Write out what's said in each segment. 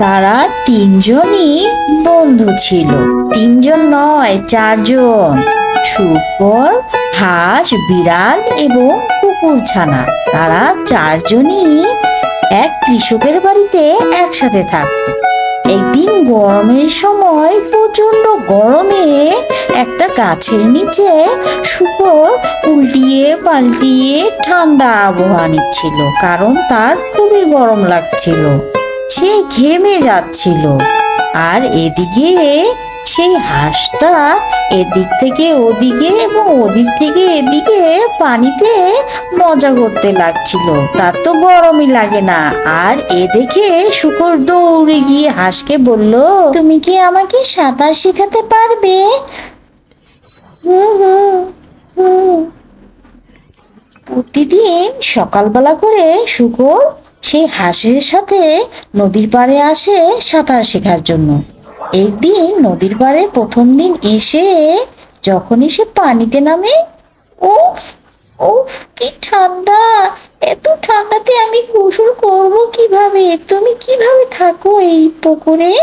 তারা তিনজনই বন্ধু ছিল। তিনজন নয়, চারজন। শূকর, হাঁস, বিড়াল এবং কুকুরছানা। তারা চারজনই এক কৃষকের বাড়িতে একসাথে থাকত। একদিন গরমের সময়, প্রচন্ড গরমে একটা গাছের নিচে শূকর উল্টিয়ে পাল্টিয়ে ঠান্ডা আবহাওয়া নিচ্ছিল, কারণ তার খুবই গরম লাগছিল। সে ঘেমে যাচ্ছিল। আর এদিকে সেই হাঁসটা এদিক থেকে ওদিকে এবং ওদিক থেকে এদিকে পানিতে মজা করতে লাগছিল। তার তো গরমই লাগে না। আর এ দেখে শূকর দৌড়ে গিয়ে হাঁসকে বলল, তুমি কি আমাকে সাঁতার শেখাতে পারবে? হুম হুম হুম। প্রতিদিন সকালবেলা করে শূকর সেই হাঁসের সাথে নদীর পাড়ে আসে সাঁতার শেখার জন্য। একদিন নদীর পাড়ে প্রথম দিন এসে যখনই সে পানিতে নামে, উফ উফ, কি ঠান্ডা! এত ঠান্ডাতে আমি গোসল করব কিভাবে? তুমি কিভাবে থাকো এই পুকুরে?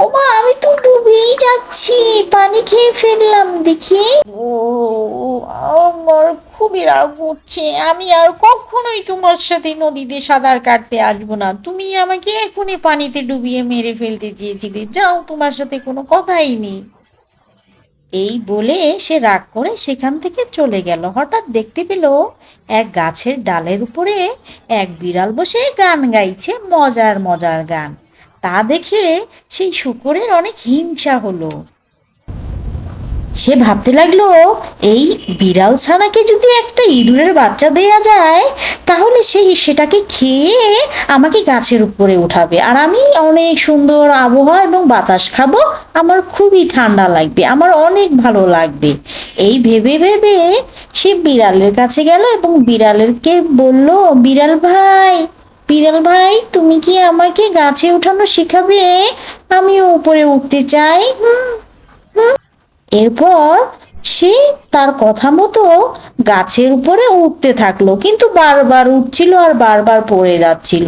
ওমা, আমি তো ডুবেই যাচ্ছি, পানি খেয়ে ফেললাম দেখি। ও, আমার খুবই রাগ হচ্ছে। আমি আর কখনোই তোমার সাথে নদীতে সাঁতার কাটতে আসবো না। তুমি আমাকে এখনই পানিতে ডুবিয়ে মেরে ফেলতে চেয়েছিলে। যাও, তোমার সাথে কোনো কথাই নেই। এই বলে সে রাগ করে সেখান থেকে চলে গেল। হঠাৎ দেখতে পেল এক গাছের ডালের উপরে এক বিড়াল বসে গান গাইছে, মজার মজার গান। তা দেখে সেই শূকরের অনেক হিংসা হলো। সে ভাবতে লাগলো, এই বিড়াল ছানাকে যদি একটা ইঁদুরের বাচ্চা দেয়া যায়, তাহলে সেটাকে খেয়ে আমাকে গাছের উপরে উঠাবে, আর আমি অনেক সুন্দর আবহাওয়া এবং বাতাস খাবো। আমার খুবই ঠান্ডা লাগবে, আমার অনেক ভালো লাগবে। এই ভেবে ভেবে সে বিড়ালের কাছে গেল এবং বিড়ালকে বলল, বিড়াল ভাই, বিড়াল ভাই, তুমি কি আমাকে গাছে উঠানো শেখাবে? আমিও উপরে উঠতে চাই। এরপর সে তার কথা মতো গাছের উপরে উঠতে থাকলো, কিন্তু বারবার উঠছিল আর বারবার পড়ে যাচ্ছিল।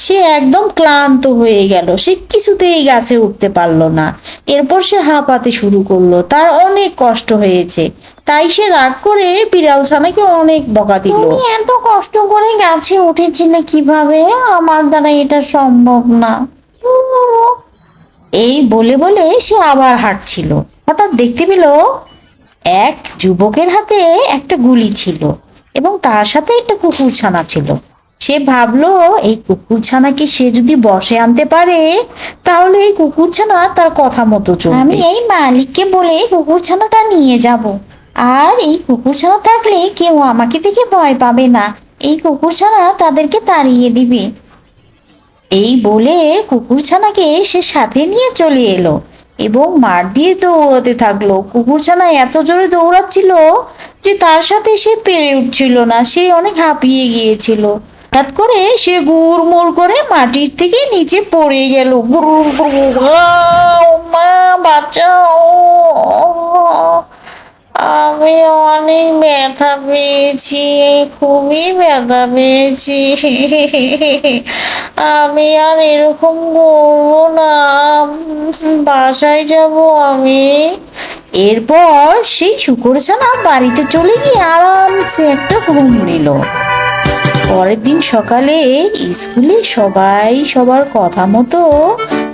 সে একদম ক্লান্ত হয়ে গেল, সে কিছুতেই গাছে উঠতে পারলো না। এরপর সে হাঁপাতে শুরু করলো, তার অনেক কষ্ট হয়েছে। তাই সে রাগ করে বিড়াল ছানাকে অনেক বকা দিল। তুমি এত কষ্ট করে গাছে উঠেছিলে কিভাবে? আমার দ্বারা এটা সম্ভব না। এই বলে বলে সে আবার হাঁটছিল। হঠাৎ দেখতে পেল এক যুবকের হাতে একটা গুলি ছিল এবং তার সাথে একটা কুকুরছানা ছিল। সে ভাবলো, এই কুকুরছানাকে সে যদি বশে আনতে পারে, তাহলে এই কুকুরছানা তার কথা মতো চলবে। আমি এই মালিককে বলে কুকুরছানাটা নিয়ে যাব, আর এই কুকুরছানা থাকলে কেউ আমাকে দেখে ভয় পাবে না। এই কুকুরছানা তাদেরকে তাড়িয়ে দিবে। এই বলে কুকুরছানাকে সে সাথে নিয়ে চলে এলো এবং মাঠ দিয়ে দৌড়াতে থাকলো। কুকুরছানা এত জোরে দৌড়াচ্ছিল যে তার সাথে সে পেরে উঠছিল না, সে অনেক হাঁপিয়ে গিয়েছিল। হঠাৎ করে সে গুড়মুড় করে মাটির থেকে নিচে পড়ে গেল। মা, বাঁচাও! আমি অনেক ব্যথা পেয়েছি, খুবই ব্যথা পেয়েছি। আমি আর এরকম করবো না, বাসায় যাব আমি। এরপর সেই শূকরছানা বাড়িতে চলে গিয়ে আরামসে একটা ঘুম দিল। পরের দিন সকালে স্কুলে সবাই সবার কথা মতো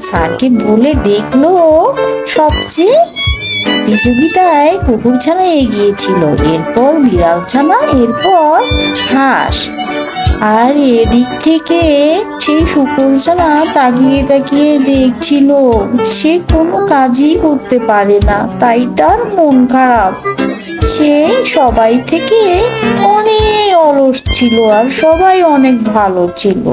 স্যারকে বলে দেখলো, সবচেয়ে প্রতিযোগিতায় কুকুরছানা এগিয়েছিল, এরপর বিড়ালছানা, এরপর হাঁস। আর এদিক থেকে সেই শূকরছানা তাকিয়ে তাকিয়ে দেখছিল। সে কোনো কাজই করতে পারে না, তাই তার মন খারাপ। সে সবাই থেকে অনেক অলস ছিল আর সবাই অনেক ভালো ছিল।